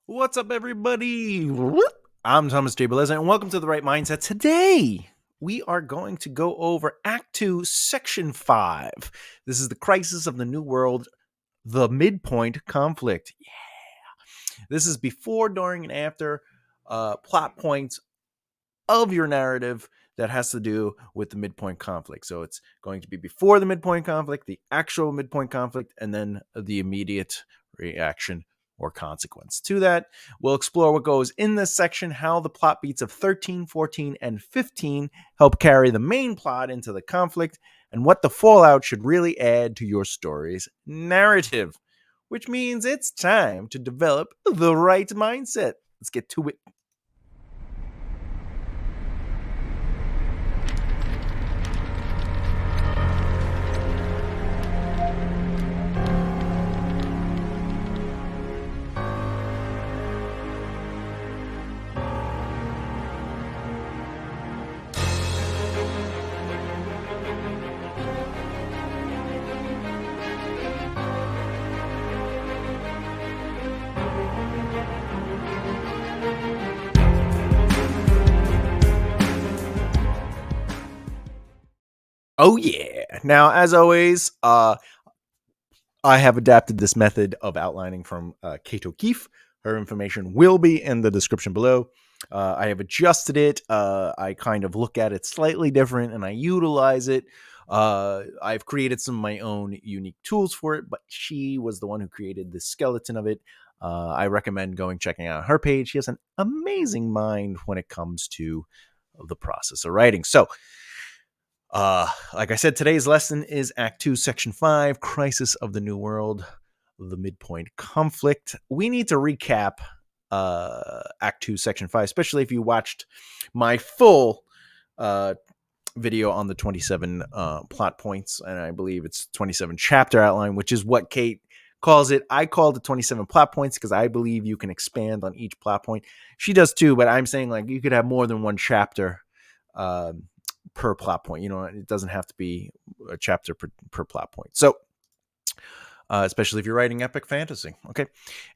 What's up, everybody? I'm Thomas J. Bellezza, and welcome to The Right Mindset. Today, we are going to go over Act 2, Section 5. This is the crisis of the New World, the midpoint conflict. Yeah. This is before, during, and after plot points of your narrative that has to do with the midpoint conflict. So it's going to be before the midpoint conflict, the actual midpoint conflict, and then the immediate reaction or consequence to that. We'll explore what goes in this section, how the plot beats of 13, 14, and 15 help carry the main plot into the conflict, and what the fallout should really add to your story's narrative, which means it's time to develop the right mindset. Let's get to it. Oh, yeah. Now, as always, I have adapted this method of outlining from Kate O'Keefe. Her information will be in the description below. I have adjusted it. I kind of look at it slightly different and I utilize it. I've created some of my own unique tools for it, but she was the one who created the skeleton of it. I recommend checking out her page. She has an amazing mind when it comes to the process of writing. So, like I said, today's lesson is Act 2, Section 5, Crisis of the New World, the Midpoint Conflict. We need to recap Act 2, Section 5, especially if you watched my full video on the 27 plot points, and I believe it's 27 chapter outline, which is what Kate calls it. I called it 27 plot points because I believe you can expand on each plot point. She does too, but I'm saying like you could have more than one chapter per plot point. You know, it doesn't have to be a chapter per plot point. So, especially if you're writing epic fantasy. Okay.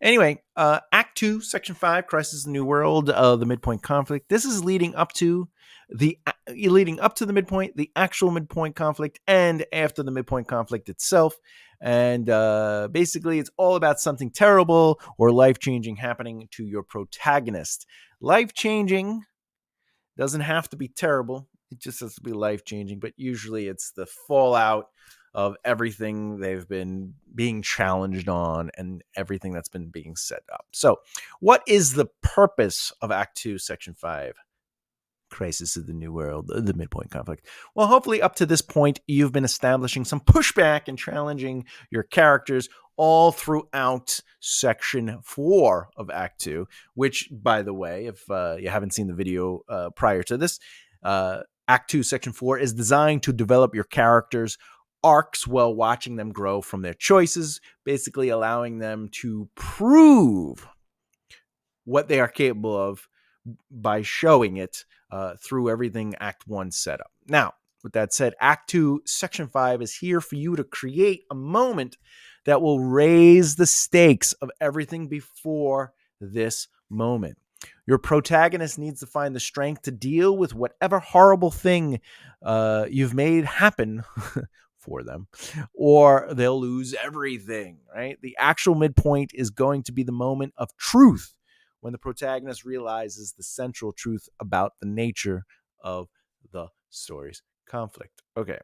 Anyway, Act 2, Section 5, Crisis in the New World, the midpoint conflict. This is leading up to the midpoint, the actual midpoint conflict, and after the midpoint conflict itself. And basically, it's all about something terrible or life-changing happening to your protagonist. Life-changing doesn't have to be terrible. It just has to be life-changing, but usually it's the fallout of everything they've been being challenged on and everything that's been being set up. So, what is the purpose of Act 2, Section 5? Crisis of the New World, the midpoint conflict. Well, hopefully up to this point, you've been establishing some pushback and challenging your characters all throughout Section 4 of Act 2, which, by the way, if you haven't seen the video prior to this, Act 2, Section 4 is designed to develop your characters' arcs while watching them grow from their choices, basically allowing them to prove what they are capable of by showing it through everything Act 1 set up. Now, with that said, Act 2, Section 5 is here for you to create a moment that will raise the stakes of everything before this moment. Your protagonist needs to find the strength to deal with whatever horrible thing you've made happen for them, or they'll lose everything, right? The actual midpoint is going to be the moment of truth when the protagonist realizes the central truth about the nature of the story's conflict. Okay.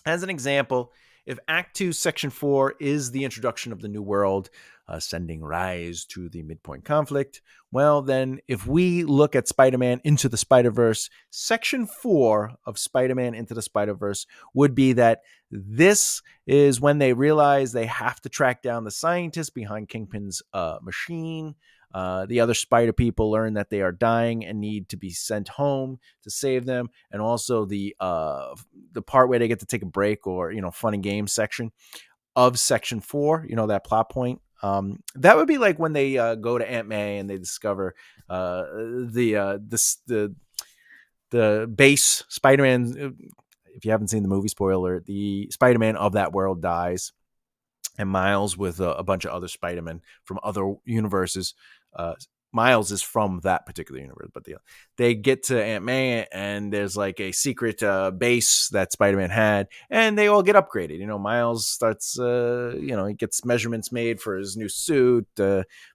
As an example, if Act 2, Section 4 is the introduction of the new world, sending Rise to the midpoint conflict, well, then if we look at Spider-Man Into the Spider-Verse, Section 4 of Spider-Man Into the Spider-Verse would be that this is when they realize they have to track down the scientist behind Kingpin's machine. The other spider people learn that they are dying and need to be sent home to save them. And also the part where they get to take a break or, fun and games section of Section 4, that plot point. That would be like when they go to Aunt May and they discover the base Spider-Man. If you haven't seen the movie, spoiler, the Spider-Man of that world dies. And Miles with a bunch of other Spider-Men from other universes Miles is from that particular universe, but they get to Aunt May, and there's like a secret base that Spider-Man had, and they all get upgraded. Miles starts, he gets measurements made for his new suit.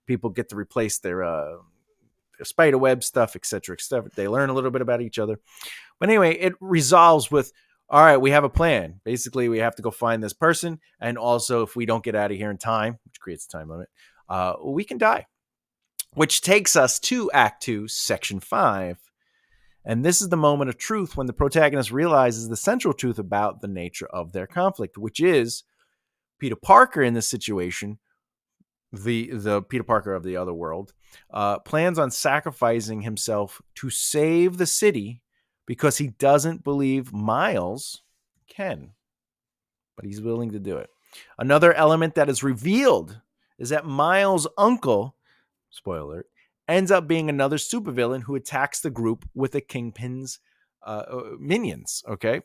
People get to replace their spider web stuff, etc., etc. They learn a little bit about each other. But anyway, it resolves with, all right, we have a plan. Basically, we have to go find this person. And also, if we don't get out of here in time, which creates a time limit, we can die. Which takes us to Act 2, Section 5. And this is the moment of truth when the protagonist realizes the central truth about the nature of their conflict, which is Peter Parker in this situation, the Peter Parker of the other world, plans on sacrificing himself to save the city because he doesn't believe Miles can, but he's willing to do it. Another element that is revealed is that Miles' uncle, spoiler alert, ends up being another supervillain who attacks the group with the Kingpin's minions, okay?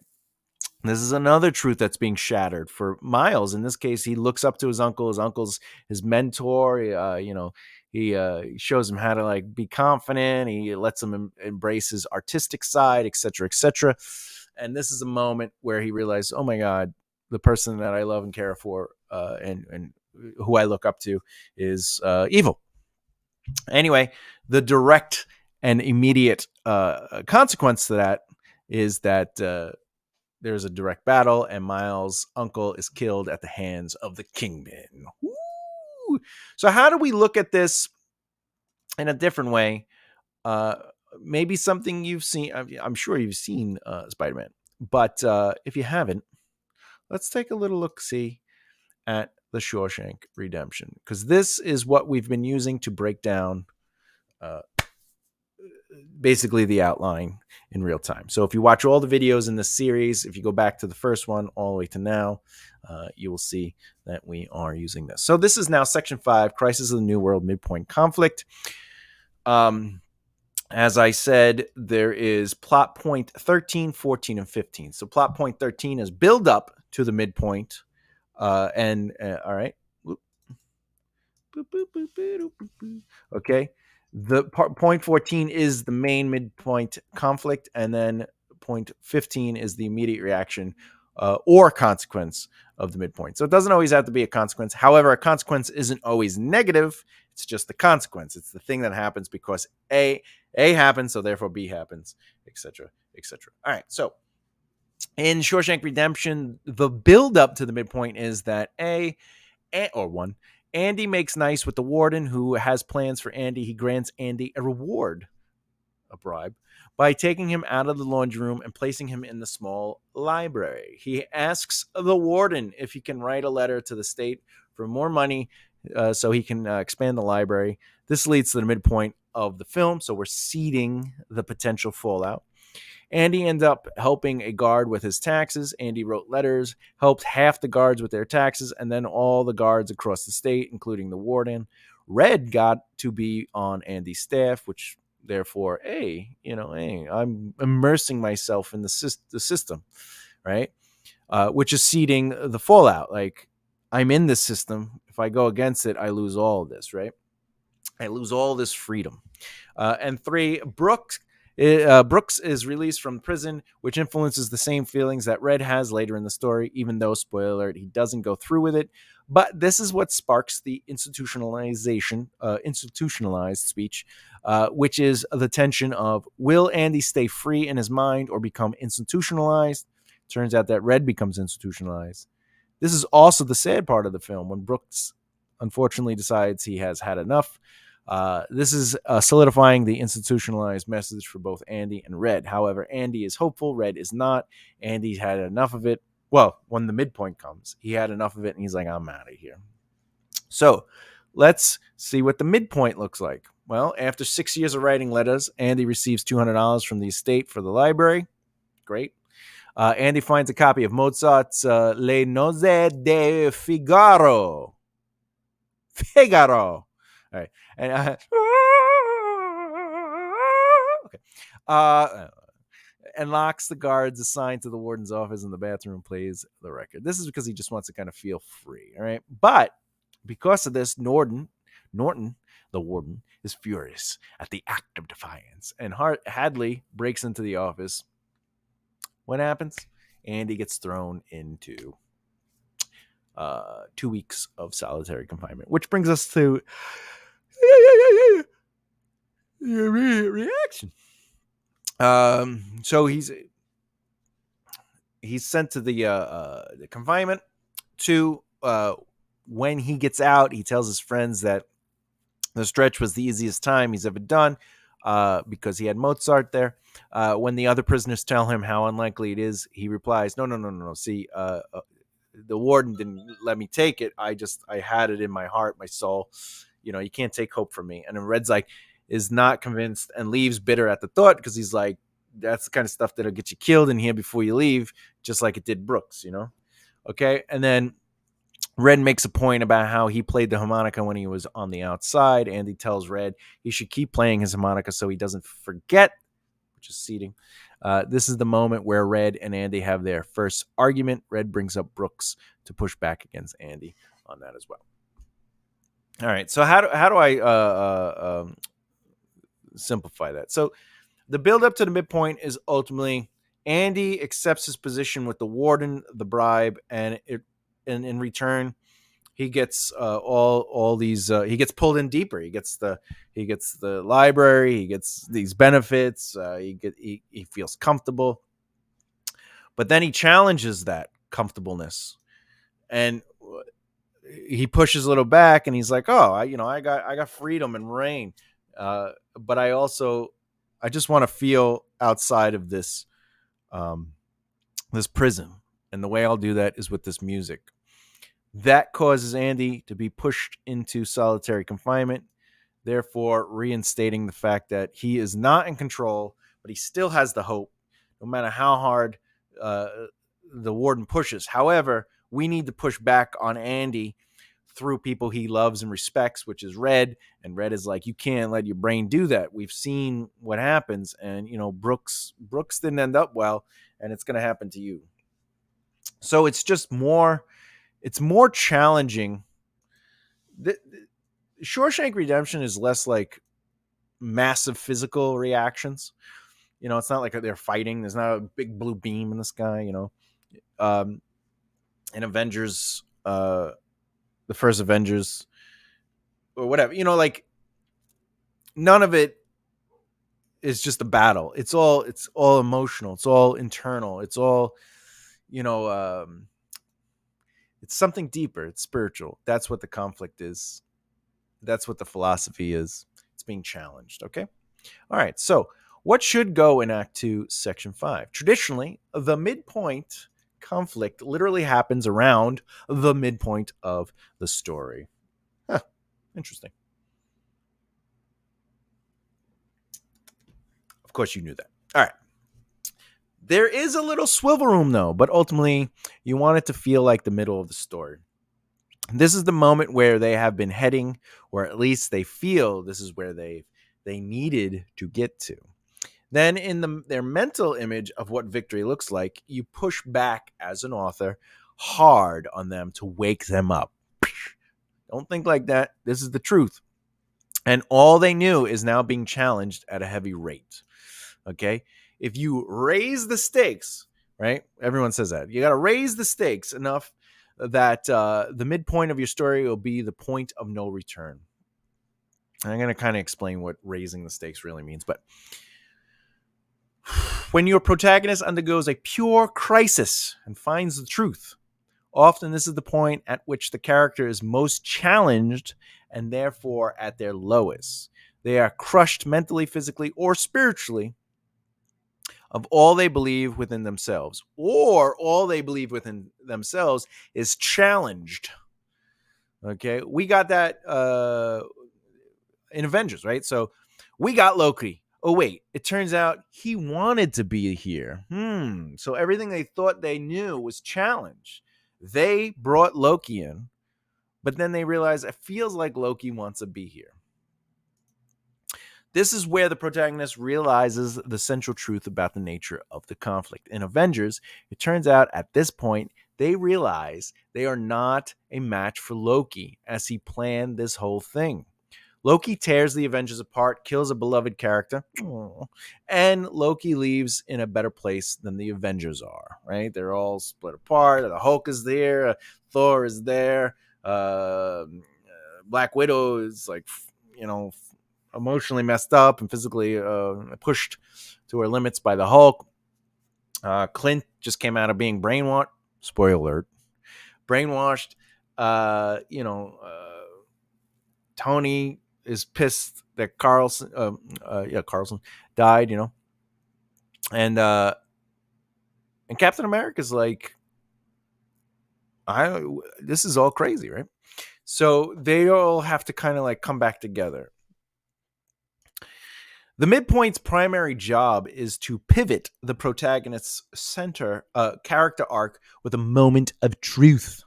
This is another truth that's being shattered for Miles. In this case, he looks up to his uncle. His uncle's his mentor. He shows him how to be confident. He lets him embrace his artistic side, etc., etc. And this is a moment where he realizes, oh my God, the person that I love and care for, and who I look up to, is evil. Anyway, the direct and immediate consequence to that is that there's a direct battle, and Miles' uncle is killed at the hands of the Kingpin. Woo! So how do we look at this in a different way? Maybe something you've seen. I'm sure you've seen Spider-Man, but if you haven't, let's take a little look-see at the Shawshank Redemption, because this is what we've been using to break down basically the outline in real time. So if you watch all the videos in this series, if you go back to the first one all the way to now, you will see that we are using this. So this is now Section 5, Crisis of the New World, Midpoint Conflict. As I said, there is plot point 13, 14, and 15. So plot point 13 is build up to the midpoint. All right. Okay. The point 14 is the main midpoint conflict, and then point 15 is the immediate reaction or consequence of the midpoint. So it doesn't always have to be a consequence. However, a consequence isn't always negative. It's just the consequence. It's the thing that happens because A happens, so therefore B happens, etc., etc. All right. So in Shawshank Redemption, the build up to the midpoint is that Andy makes nice with the warden who has plans for Andy. He grants Andy a reward, a bribe, by taking him out of the laundry room and placing him in the small library. He asks the warden if he can write a letter to the state for more money so he can expand the library. This leads to the midpoint of the film, so we're seeding the potential fallout. Andy ends up helping a guard with his taxes. Andy wrote letters, helped half the guards with their taxes, and then all the guards across the state, including the warden. Red got to be on Andy's staff, which therefore, I'm immersing myself in the system, right? Which is seeding the fallout. Like, I'm in this system. If I go against it, I lose all of this, right? I lose all this freedom. And 3, Brooks is released from prison, which influences the same feelings that Red has later in the story, even though, spoiler alert, he doesn't go through with it. But this is what sparks the institutionalized speech, which is the tension of, will Andy stay free in his mind or become institutionalized? Turns out that Red becomes institutionalized. This is also the sad part of the film, when Brooks unfortunately decides he has had enough. This is solidifying the institutionalized message for both Andy and Red. However, Andy is hopeful, Red is not. Andy's had enough of it. Well, when the midpoint comes, he had enough of it, and he's like, I'm out of here. So let's see what the midpoint looks like. Well, after 6 years of writing letters, Andy receives $200 from the estate for the library. Great. Andy finds a copy of Mozart's Le Nozze de Figaro. All right. And okay. And locks the guards assigned to the warden's office in the bathroom, plays the record. This is because he just wants to kind of feel free. All right. But because of this, Norton The warden is furious at the act of defiance, and Hadley breaks into the office. What happens? Andy gets thrown into 2 weeks of solitary confinement, which brings us to reaction. So he's sent to the confinement. When he gets out, he tells his friends that the stretch was the easiest time he's ever done because he had Mozart there. When the other prisoners tell him how unlikely it is, he replies, no. See, the warden didn't let me take it. I had it in my heart, my soul. You can't take hope from me. And then Red's like, is not convinced and leaves bitter at the thought, because he's like, that's the kind of stuff that'll get you killed in here before you leave, just like it did Brooks, Okay. And then Red makes a point about how he played the harmonica when he was on the outside. Andy tells Red he should keep playing his harmonica so he doesn't forget, which is seating. This is the moment where Red and Andy have their first argument. Red brings up Brooks to push back against Andy on that as well. All right, so how do I simplify that? So the build up to the midpoint is ultimately Andy accepts his position with the warden, the bribe, and in return he gets all these. He gets pulled in deeper. He gets the library. He gets these benefits. He feels comfortable, but then he challenges that comfortableness, and he pushes a little back, and he's like, "Oh, I got freedom and reign, but I just want to feel outside of this this prison, and the way I'll do that is with this music." That causes Andy to be pushed into solitary confinement, therefore reinstating the fact that he is not in control, but he still has the hope, no matter how hard the warden pushes. However, we need to push back on Andy through people he loves and respects, which is Red. And Red is like, you can't let your brain do that. We've seen what happens. And, Brooks didn't end up well, and it's going to happen to you. So it's just more challenging. The Shawshank Redemption is less like massive physical reactions. It's not like they're fighting. There's not a big blue beam in the sky, in Avengers, the first Avengers or whatever, like none of it is just a battle. It's all emotional. It's all internal. It's all, it's something deeper. It's spiritual. That's what the conflict is. That's what the philosophy is. It's being challenged. Okay. All right. So what should go in Act 2, Section 5? Traditionally, the midpoint conflict literally happens around the midpoint of the story. Huh. Interesting. Of course, you knew that. All right. There is a little swivel room, though, but ultimately, you want it to feel like the middle of the story. This is the moment where they have been heading, or at least they feel this is where they needed to get to. Then in their mental image of what victory looks like, you push back as an author hard on them to wake them up. Don't think like that. This is the truth. And all they knew is now being challenged at a heavy rate. Okay? If you raise the stakes, right? Everyone says that. You got to raise the stakes enough that the midpoint of your story will be the point of no return. And I'm going to kind of explain what raising the stakes really means. But when your protagonist undergoes a pure crisis and finds the truth, often this is the point at which the character is most challenged and therefore at their lowest. They are crushed mentally, physically, or spiritually of all they believe within themselves, or all they believe within themselves is challenged. Okay, we got that in Avengers, right? So we got Loki. Oh, wait, it turns out he wanted to be here. So everything they thought they knew was challenged. They brought Loki in, but then they realized it feels like Loki wants to be here. This is where the protagonist realizes the central truth about the nature of the conflict. In Avengers, it turns out at this point, they realize they are not a match for Loki as he planned this whole thing. Loki tears the Avengers apart, kills a beloved character, and Loki leaves in a better place than the Avengers are, right? They're all split apart. The Hulk is there, Thor is there, Black Widow is like, emotionally messed up and physically pushed to her limits by the Hulk. Clint just came out of being brainwashed. Spoiler alert. Brainwashed. Tony is pissed that Carlson died, and Captain America's like, this is all crazy, right? So they all have to kind of like come back together. The Midpoint's primary job is to pivot the protagonist's character arc with a moment of truth.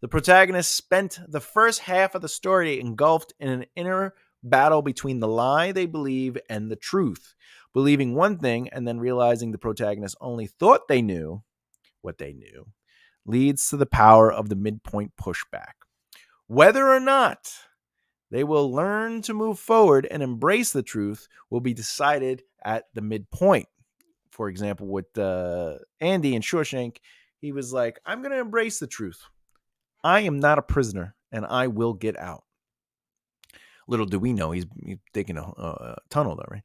The protagonist spent the first half of the story engulfed in an inner battle between the lie they believe and the truth, believing one thing and then realizing the protagonist only thought they knew what they knew, leads to the power of the Midpoint pushback. Whether or not they will learn to move forward and embrace the truth will be decided at the midpoint. For example, with Andy and Shawshank, he was like, I'm going to embrace the truth. I am not a prisoner, and I will get out. Little do we know, he's digging a tunnel, though, right?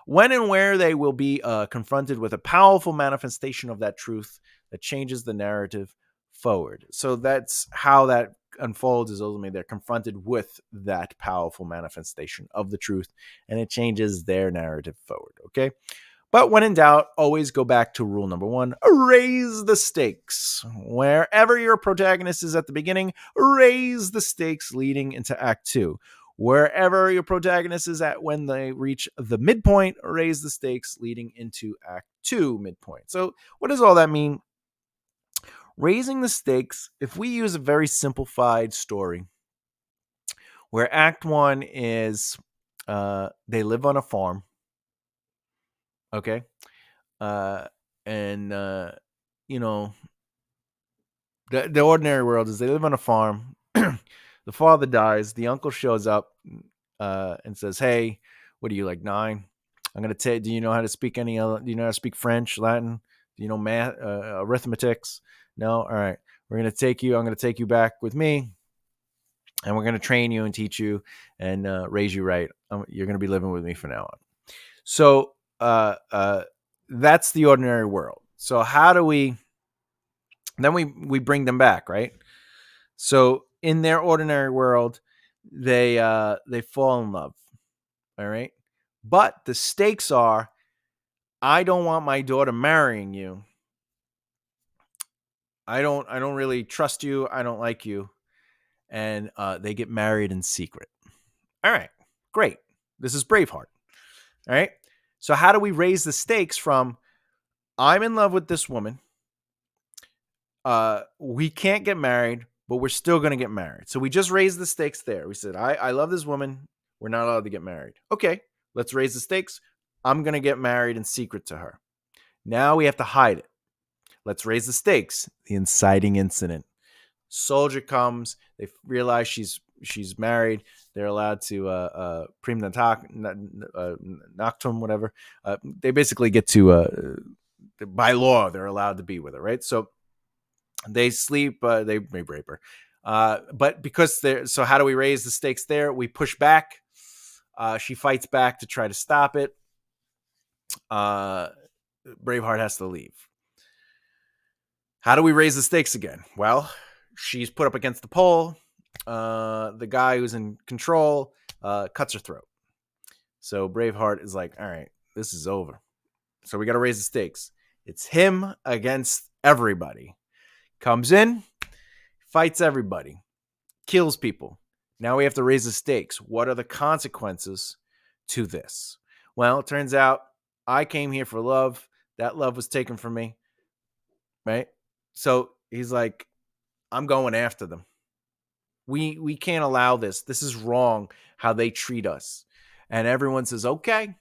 When and where they will be confronted with a powerful manifestation of that truth that changes the narrative forward. So that's how that unfolds, is ultimately they're confronted with that powerful manifestation of the truth, and it changes their narrative forward, okay? But when in doubt, always go back to rule number 1, raise the stakes. Wherever your protagonist is at the beginning, raise the stakes leading into Act 2. Wherever your protagonist is at when they reach the midpoint, raise the stakes leading into Act 2 midpoint. So what does all that mean? Raising the stakes, if we use a very simplified story, where Act 1 is they live on a farm, okay? The ordinary world is they live on a farm. The father dies. The uncle shows up and says, "Hey, what are you, like 9? I'm gonna take. Do you know how to speak any other? Do you know how to speak French, Latin? Do you know math, arithmetics? No. All right. We're gonna take you. I'm gonna take you back with me, and we're gonna train you and teach you and raise you right. You're gonna be living with me from now on." So that's the ordinary world. So how do we? Then we bring them back, right? So in their ordinary world, they fall in love, all right? But the stakes are, I don't want my daughter marrying you. I don't really trust you. I don't like you. And they get married in secret. All right, great. This is Braveheart. All right. So how do we raise the stakes from, I'm in love with this woman. We can't get married, but we're still going to get married. So we just raised the stakes there. We said, I love this woman. We're not allowed to get married. Okay, let's raise the stakes. I'm going to get married in secret to her. Now we have to hide it. Let's raise the stakes. The inciting incident. Soldier comes. They realize she's married. They're allowed to prima noctum, whatever. They basically get to, by law, they're allowed to be with her, right? So they sleep. They may rape her. But because they're, so how do we raise the stakes there? We push back. She fights back to try to stop it. Braveheart has to leave. How do we raise the stakes again? Well, she's put up against the pole. The guy who's in control cuts her throat. So Braveheart is like, all right, this is over. So we got to raise the stakes. It's him against everybody. Comes in, fights everybody, kills people. Now we have to raise the stakes. What are the consequences to this? Well, it turns out I came here for love. That love was taken from me. Right? So he's like, I'm going after them. We can't allow this. This is wrong how they treat us. And everyone says, okay.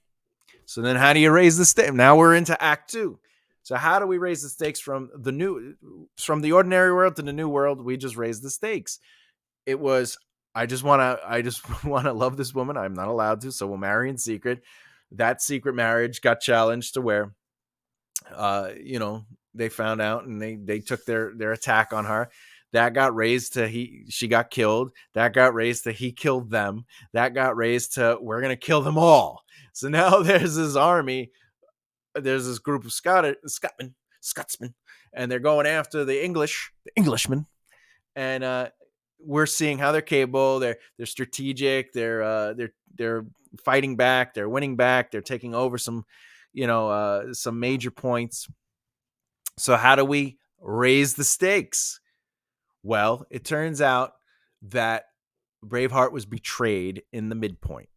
So then how do you raise the stakes? Now we're into Act 2. So how do we raise the stakes from the ordinary world to the new world? We just raised the stakes. It was, I just want to love this woman. I'm not allowed to, so we'll marry in secret. That secret marriage got challenged to where, you know, they found out and they took their attack on her. That got raised to she got killed. That got raised to he killed them. That got raised to we're gonna kill them all. So now there's this army, there's this group of Scotsmen, and they're going after the Englishmen, and we're seeing how they're capable. They're strategic. They're fighting back. They're winning back. They're taking over some, some major points. So how do we raise the stakes? Well, it turns out that Braveheart was betrayed in the midpoint.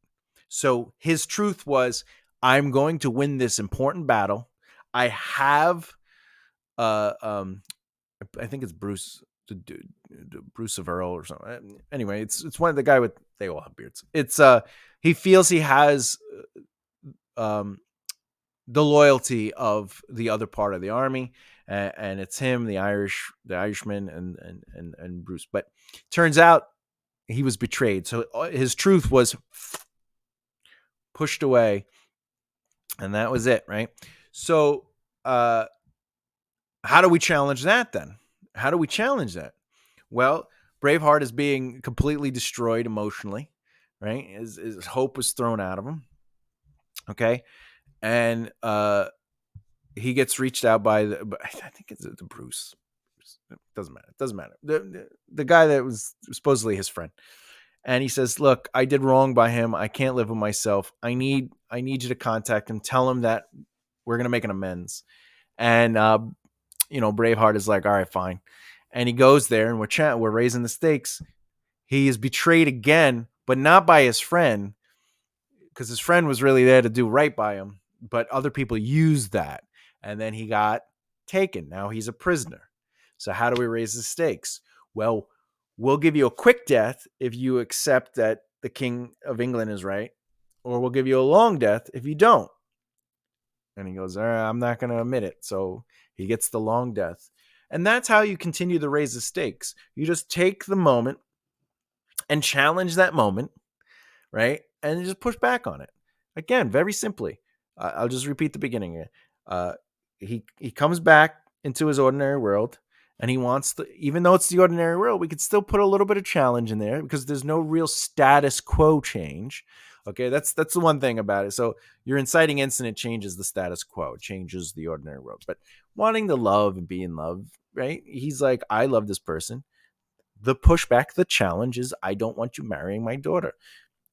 So his truth was, I'm going to win this important battle. I have, I think it's Bruce of Earl or something. Anyway, it's one of the guy with, they all have beards. It's he feels he has um the loyalty of the other part of the army, and it's him, the Irishman, and Bruce. But turns out he was betrayed. So his truth was pushed away, and that was it, right? So how do we challenge that then? How do we challenge that? Well, Braveheart is being completely destroyed emotionally, right? His hope was thrown out of him. Okay. And he gets reached out by I think it's the Bruce. It doesn't matter. The guy that was supposedly his friend. And he says, look, I did wrong by him. I can't live with myself. I need you to contact him. Tell him that we're going to make an amends. And, Braveheart is like, all right, fine. And he goes there and we're raising the stakes. He is betrayed again, but not by his friend, because his friend was really there to do right by him. But other people used that. And then he got taken. Now he's a prisoner. So how do we raise the stakes? Well, we'll give you a quick death if you accept that the King of England is right, or we'll give you a long death if you don't. And he goes, all right, I'm not going to admit it. So he gets the long death. And that's how you continue to raise the stakes. You just take the moment and challenge that moment, right? And just push back on it. Again, very simply. I'll just repeat the beginning. He comes back into his ordinary world, and he wants to, even though it's the ordinary world, we could still put a little bit of challenge in there because there's no real status quo change. Okay, that's the one thing about it. So your inciting incident changes the status quo, changes the ordinary world. But wanting to love and be in love, right? He's like, I love this person. The pushback, the challenge is, I don't want you marrying my daughter.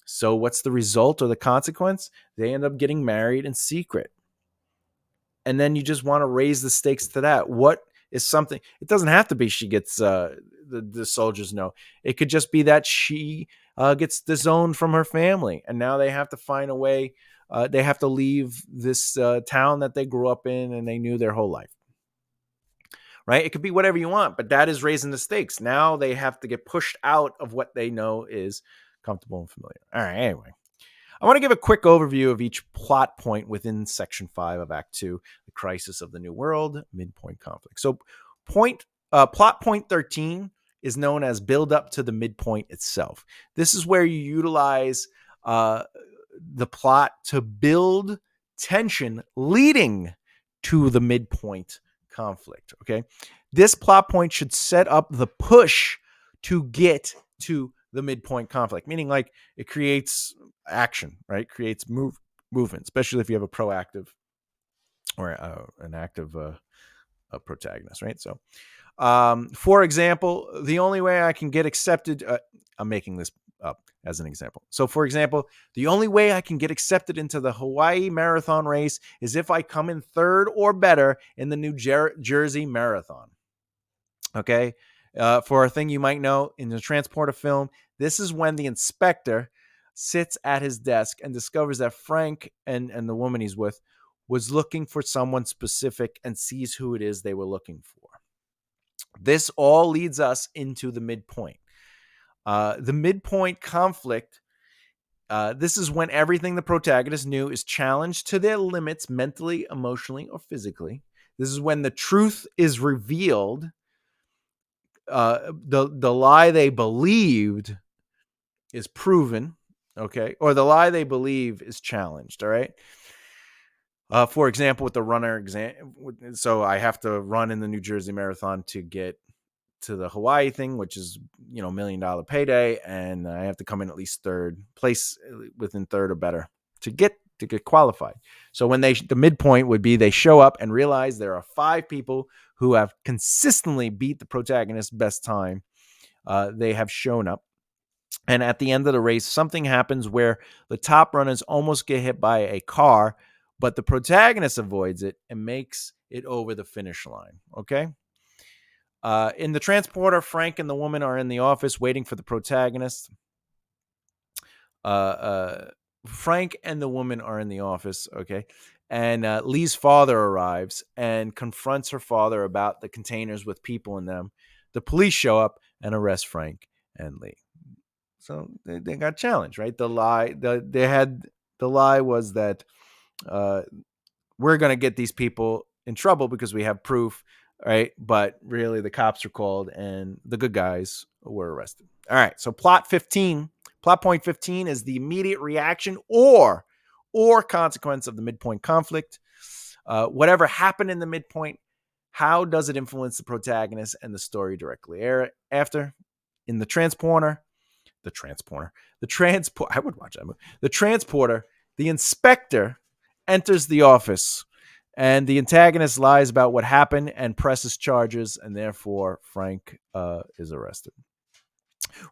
So what's the result or the consequence? They end up getting married in secret. And then you just want to raise the stakes to that. What is something? It doesn't have to be she gets the soldiers know. It could just be that she gets disowned from her family, and now they have to find a way. They have to leave this town that they grew up in and they knew their whole life. Right? It could be whatever you want, but that is raising the stakes. Now they have to get pushed out of what they know is comfortable and familiar. All right. Anyway, I want to give a quick overview of each plot point within Section 5 of Act 2, the crisis of the New World, midpoint conflict. So plot point 13 is known as build up to the midpoint itself. This is where you utilize the plot to build tension leading to the midpoint conflict. Okay. This plot point should set up the push to get to the midpoint conflict, meaning like it creates action, right? Creates movement, especially if you have a proactive or an active protagonist, right? So, for example, the only way I can get accepted, I'm making this up as an example. So, for example, the only way I can get accepted into the Hawaii Marathon race is if I come in third or better in the New Jersey Marathon. Okay. For a thing you might know, in the Transporter film, this is when the inspector sits at his desk and discovers that Frank and the woman he's with was looking for someone specific and sees who it is they were looking for. This all leads us into the midpoint. The midpoint conflict, this is when everything the protagonist knew is challenged to their limits mentally, emotionally, or physically. This is when the truth is revealed. The lie they believed is proven, okay, or the lie they believe is challenged, all right? For example, with the runner exam, so I have to run in the New Jersey Marathon to get to the Hawaii thing, which is, $1 million payday, and I have to come in at least third place, within third or better to get qualified. So when the midpoint would be they show up and realize there are 5 people who have consistently beat the protagonist's best time. They have shown up. And at the end of the race, something happens where the top runners almost get hit by a car, but the protagonist avoids it and makes it over the finish line. Okay. In the transporter, Frank and the woman are in the office waiting for the protagonist. Uh, uh, Frank and the woman are in the office. Okay. And Lee's father arrives and confronts her father about the containers with people in them. The police show up and arrest Frank and Lee. So they got challenged, right? The lie was that uh, we're going to get these people in trouble because we have proof, right? But really, the cops are called and the good guys were arrested. All right. So plot point 15 is the immediate reaction or consequence of the midpoint conflict. Whatever happened in the midpoint, how does it influence the protagonist and the story directly? After, in the transporter, I would watch that movie. The transporter, the inspector enters the office and the antagonist lies about what happened and presses charges, and therefore Frank is arrested.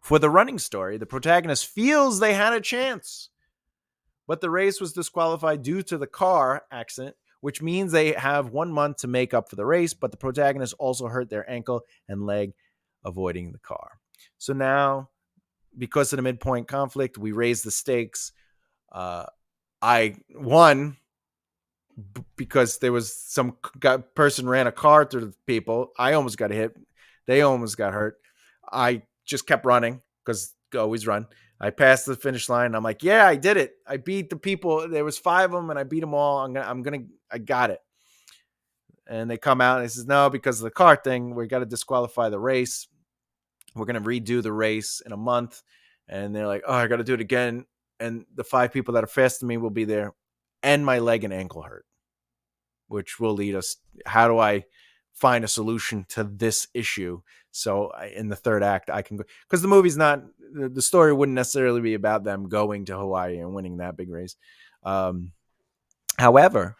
For the running story, the protagonist feels they had a chance, but the race was disqualified due to the car accident, which means they have 1 month to make up for the race, but the protagonist also hurt their ankle and leg avoiding the car. So now, because of the midpoint conflict, we raised the stakes. I won because there was some person ran a car through the people. I almost got hit. They almost got hurt. I just kept running because always run. I passed the finish line. And I'm like, yeah, I did it. I beat the people. There was 5 of them, and I beat them all. I got it. And they come out and they says, no, because of the car thing, we got to disqualify the race. We're going to redo the race in a month. And they're like, oh, I got to do it again. And the 5 people that are faster than me will be there. And my leg and ankle hurt, which will lead us. How do I find a solution to this issue? So in the third act, I can go, because the movie's not, the story wouldn't necessarily be about them going to Hawaii and winning that big race. However,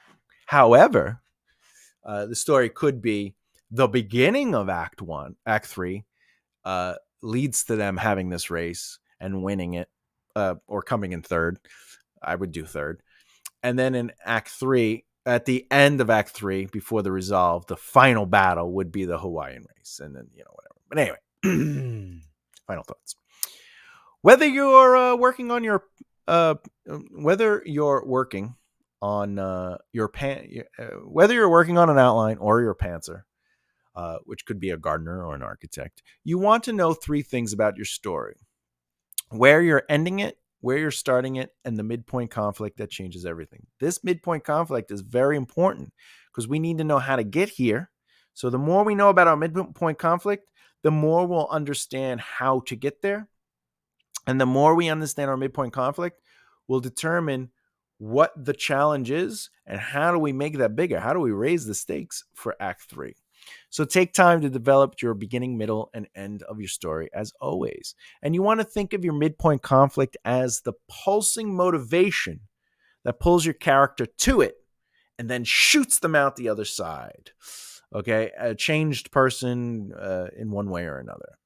the story could be the beginning of Act 3 leads to them having this race and winning it, or coming in third. I would do third. And then in Act 3, at the end of Act 3, before the resolve, the final battle would be the Hawaiian race. And then, whatever. But anyway, final thoughts. Whether you're working on your whether you're working on whether you're working on an outline or your pantser, which could be a gardener or an architect, you want to know 3 things about your story: where you're ending it, where you're starting it, and the midpoint conflict that changes everything. This midpoint conflict is very important because we need to know how to get here. So the more we know about our midpoint conflict, the more we'll understand how to get there. And the more we understand our midpoint conflict, we'll determine what the challenge is and how do we make that bigger? How do we raise the stakes for Act 3? So take time to develop your beginning, middle, and end of your story, as always. And you want to think of your midpoint conflict as the pulsing motivation that pulls your character to it and then shoots them out the other side. Okay, a changed person in one way or another.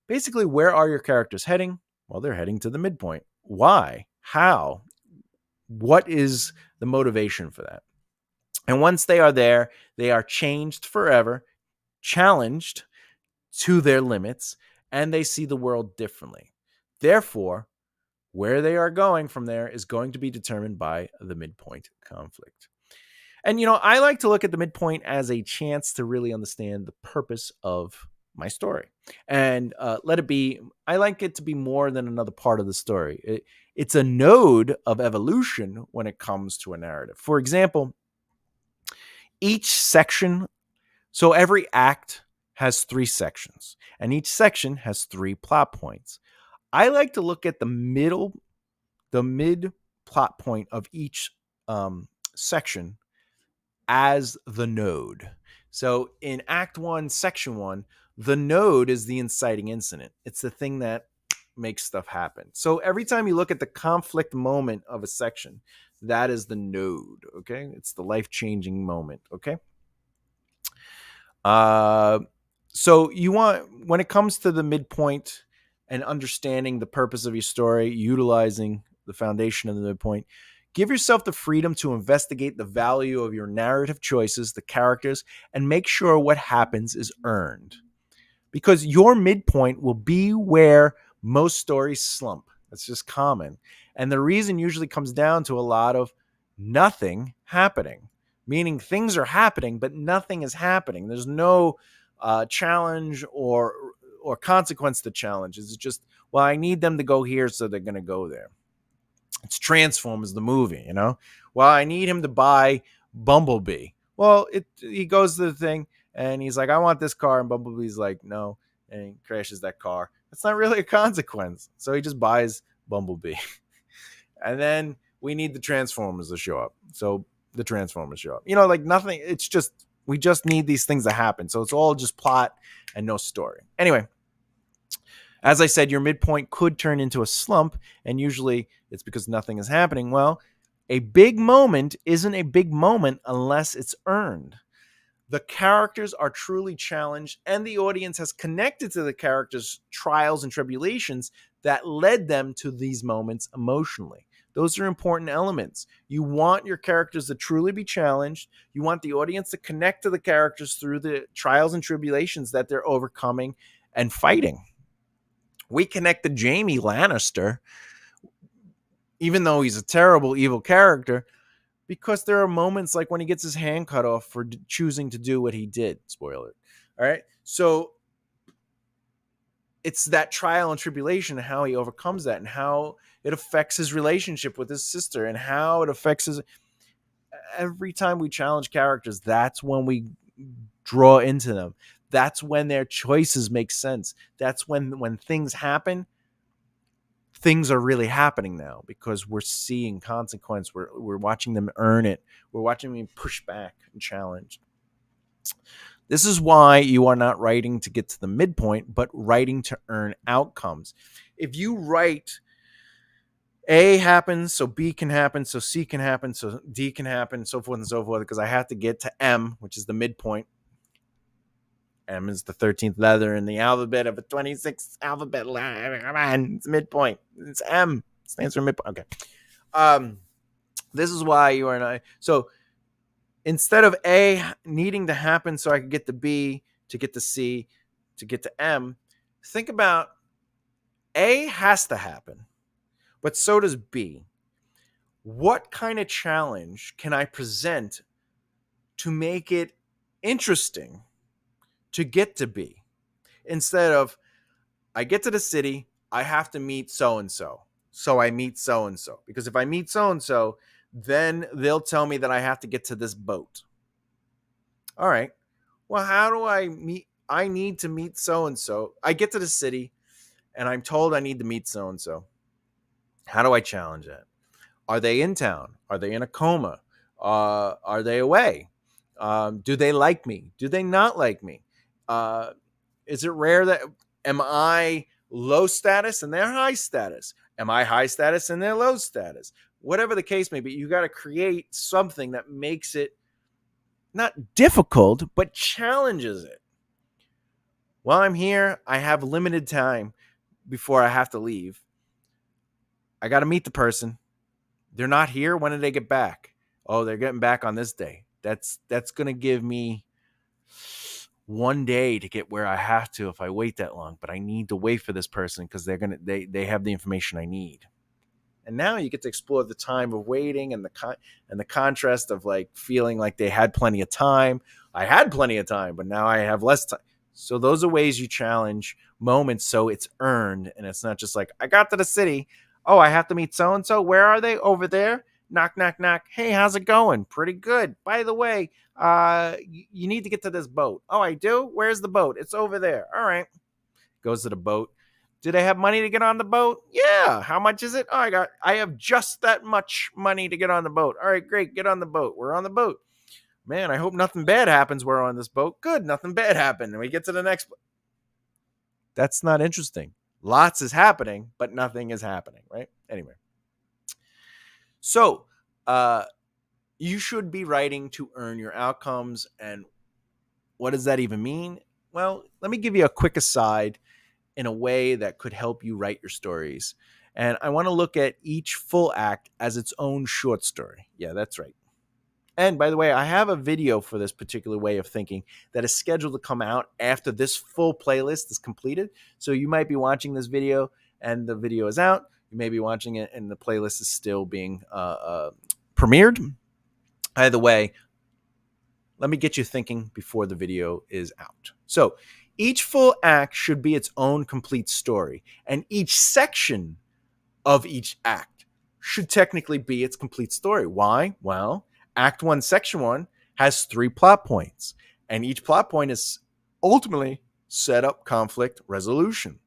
Basically, where are your characters heading? Well, they're heading to the midpoint. Why? How? What is the motivation for that? And once they are there, they are changed forever, challenged to their limits, and they see the world differently. Therefore, where they are going from there is going to be determined by the midpoint conflict. And, I like to look at the midpoint as a chance to really understand the purpose of my story and let it be. I like it to be more than another part of the story. It's a node of evolution when it comes to a narrative. For example, each section, so every act has 3 sections, and each section has 3 plot points. I like to look at the mid plot point of each section as the node. So in Act 1, Section 1, the node is the inciting incident. It's the thing that makes stuff happen. So every time you look at the conflict moment of a section, that is the node, okay? It's the life-changing moment, okay? So you want, when it comes to the midpoint and understanding the purpose of your story, utilizing the foundation of the midpoint, give yourself the freedom to investigate the value of your narrative choices, the characters, and make sure what happens is earned. Because your midpoint will be where most stories slump. That's just common. And the reason usually comes down to a lot of nothing happening, meaning things are happening, but nothing is happening. There's no challenge or consequence to challenge. It's just, well, I need them to go here, so they're going to go there. It's Transformers, the movie, you know? Well, I need him to buy Bumblebee. Well, he goes to the thing, and he's like, I want this car. And Bumblebee's like, no. And he crashes that car. That's not really a consequence. So he just buys Bumblebee. And then we need the Transformers to show up. So the Transformers show up. You know, like nothing. It's just, we just need these things to happen. So it's all just plot and no story. Anyway, as I said, your midpoint could turn into a slump, and usually it's because nothing is happening. Well, a big moment isn't a big moment unless it's earned. The characters are truly challenged, and the audience has connected to the characters' trials and tribulations that led them to these moments emotionally. Those are important elements. You want your characters to truly be challenged. You want the audience to connect to the characters through the trials and tribulations that they're overcoming and fighting. We connect to Jaime Lannister, even though he's a terrible, evil character, because there are moments like when he gets his hand cut off for choosing to do what he did. Spoiler. All right. So it's that trial and tribulation and how he overcomes that and how it affects his relationship with his sister and how it affects his. Every time we challenge characters, that's when we draw into them. That's when their choices make sense. That's when things happen. Things are really happening now because we're seeing consequence. We're watching them earn it. We're watching them push back and challenge. This is why you are not writing to get to the midpoint, but writing to earn outcomes. If you write A happens, so B can happen, so C can happen, so D can happen, so forth and so forth, because I have to get to M, which is the midpoint. M is the 13th letter in the alphabet of a 26 alphabet line. Come on, it's midpoint. It's M. It stands for midpoint. Okay. This is why you are not. So instead of A needing to happen so I can get to B, to get to C, to get to M, think about A has to happen, but so does B. What kind of challenge can I present to make it interesting to get to B? Instead of, I get to the city, I have to meet so-and-so. So I meet so-and-so. Because if I meet so-and-so, then they'll tell me that I have to get to this boat. All right. Well, how do I meet? I need to meet so-and-so. I get to the city, and I'm told I need to meet so-and-so. How do I challenge that? Are they in town? Are they in a coma? Are they away? Do they like me? Do they not like me? Is it rare that, am I low status and they're high status? Am I high status and they're low status? Whatever the case may be, you got to create something that makes it not difficult, but challenges it. While I'm here, I have limited time before I have to leave. I got to meet the person. They're not here. When do they get back? Oh, they're getting back on this day. That's going to give me 1 day to get where I have to if I wait that long, but I need to wait for this person because they have the information I need. And now you get to explore the time of waiting and the contrast of like feeling like they had plenty of time. I had plenty of time, but now I have less time. So those are ways you challenge moments so it's earned and it's not just like, I got to the city. Oh, I have to meet so-and-so. Where are they? Over there. Knock, knock, knock. Hey, how's it going? Pretty good. By the way, you need to get to this boat. Oh, I do? Where's the boat? It's over there. All right. Goes to the boat. Did I have money to get on the boat? Yeah. How much is it? Oh, I have just that much money to get on the boat. All right, great. Get on the boat. We're on the boat. Man, I hope nothing bad happens. We're on this boat. Good. Nothing bad happened. And we get to the next. That's not interesting. Lots is happening, but nothing is happening, right? Anyway. So, you should be writing to earn your outcomes. And what does that even mean? Well, let me give you a quick aside in a way that could help you write your stories. And I want to look at each full act as its own short story. Yeah, that's right. And by the way, I have a video for this particular way of thinking that is scheduled to come out after this full playlist is completed. So you might be watching this video and the video is out. You may be watching it and the playlist is still being premiered. Either way, let me get you thinking before the video is out. So each full act should be its own complete story, and each section of each act should technically be its complete story. Why? Well, Act 1, Section 1 has 3 plot points, and each plot point is ultimately set up conflict resolution.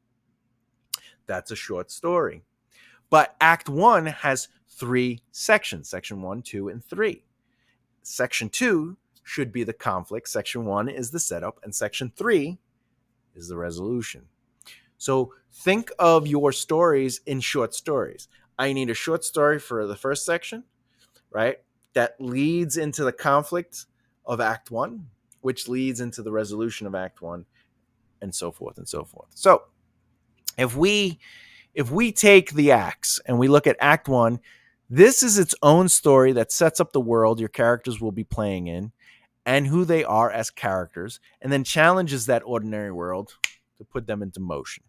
That's a short story. But Act 1 has 3 sections, Section 1, 2, and 3. Section 2 should be the conflict. Section 1 is the setup, and Section 3 is the resolution. So think of your stories in short stories. I need a short story for the first section, right? That leads into the conflict of Act 1, which leads into the resolution of Act 1, and so forth and so forth. So if we take the acts and we look at Act 1, this is its own story that sets up the world your characters will be playing in and who they are as characters, and then challenges that ordinary world to put them into motion.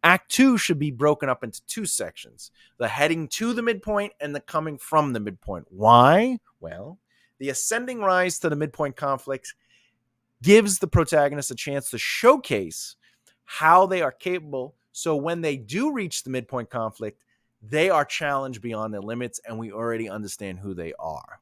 Act 2 should be broken up into 2 sections, the heading to the midpoint and the coming from the midpoint. Why? Well, the ascending rise to the midpoint conflict gives the protagonist a chance to showcase how they are capable, so when they do reach the midpoint conflict, they are challenged beyond their limits, and we already understand who they are.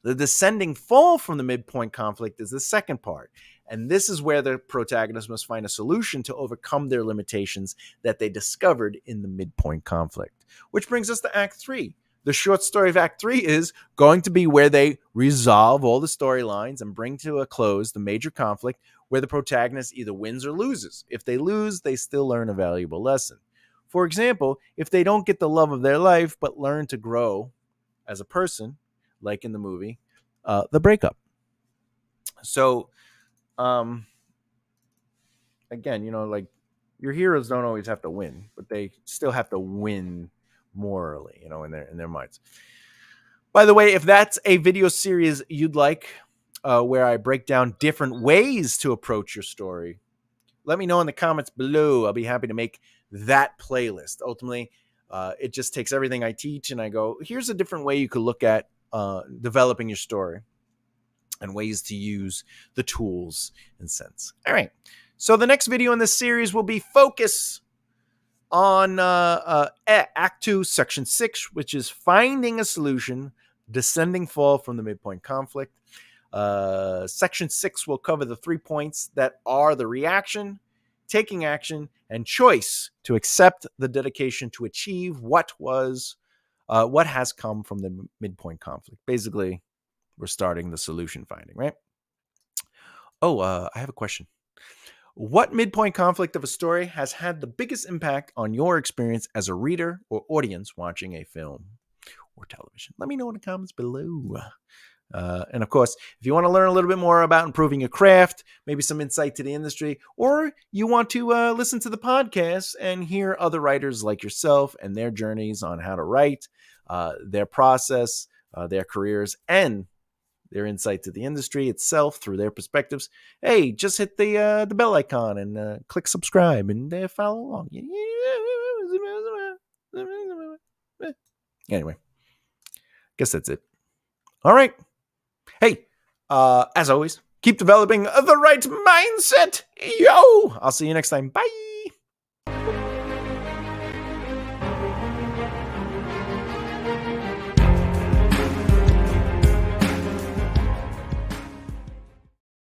The descending fall from the midpoint conflict is the second part. And this is where the protagonist must find a solution to overcome their limitations that they discovered in the midpoint conflict. Which brings us to Act 3. The short story of Act 3 is going to be where they resolve all the storylines and bring to a close the major conflict, where the protagonist either wins or loses. If they lose, they still learn a valuable lesson. For example, if they don't get the love of their life but learn to grow as a person, like in the movie, The Breakup. So, again, like your heroes don't always have to win, but they still have to win morally, in their minds. By the way, if that's a video series you'd like, where I break down different ways to approach your story, let me know in the comments below. I'll be happy to make that playlist. Ultimately, it just takes everything I teach and I go, here's a different way you could look at developing your story and ways to use the tools and sense. All right. So the next video in this series will be focus on Act 2, Section 6, which is finding a solution, descending fall from the midpoint conflict. Section 6 will cover the 3 points that are the reaction, taking action, and choice to accept the dedication to achieve what has come from the midpoint conflict. Basically, we're starting the solution finding, right? Oh, I have a question. What midpoint conflict of a story has had the biggest impact on your experience as a reader or audience watching a film or television? Let me know in the comments below. And of course, if you want to learn a little bit more about improving your craft, maybe some insight to the industry, or you want to listen to the podcast and hear other writers like yourself and their journeys on how to write, their process, their careers, and their insight to the industry itself through their perspectives, hey, just hit the bell icon and click subscribe and follow along. Anyway, guess that's it. All right. Hey, as always, keep developing the right mindset. Yo, I'll see you next time. Bye.